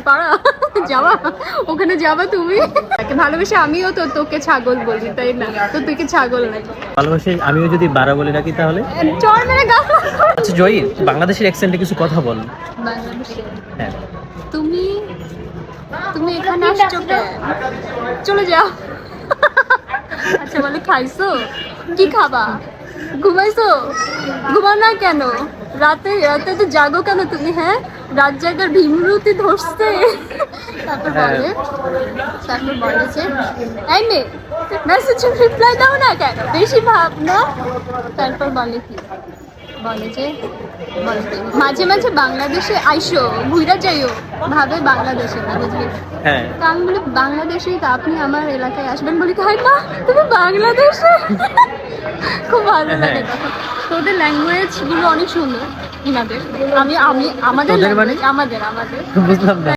পারা যাওয়া, ওখানে যাবা তুমি? ভালোবেসে আমিও তো তোকে ছাগল বলি, তাই না? তো তুই কি ছাগল নাকি? ভালোবাসে আমিও যদি বাড়া বলে রাখি তাহলে? চর মেরে গা। আচ্ছা জয়ী, বাংলাদেশের অ্যাকসেন্টে কিছু কথা বল। বাংলাদেশে হ্যাঁ। তুমি তুমি এখানে আসছো কেন? চলে যাও। আচ্ছা বলে খাইছো? কি খাবা? ঘুমাইছো? ঘুমাও না কেন? রাতে রাতে তো জাগো কেন তুমি? হ্যাঁ, রাত জাগার ভীমরতি ধরছে। তারপর বলে যে এই মেয়ে মেসেজ রিপ্লাই দাও না কেন? বেশি ভাব না। তারপর বলে কি, বলে যে মাঝে মাঝে বাংলাদেশে আইসো, ঘুরা যাইও, ভাবে বাংলাদেশে না, বুঝলি? হ্যাঁ। তা আমি বলি বাংলাদেশে, তা আপনি আমার এলাকায় আসবেন? বলি হয় না, তুমি বাংলাদেশে। খুব ভালো লাগে তখন। তোদের ল্যাঙ্গুয়েজ গুলো অনেক সুন্দর, ওনাদের। আমি আমাদের তোদের মানে? আমাদের বুঝলাম না।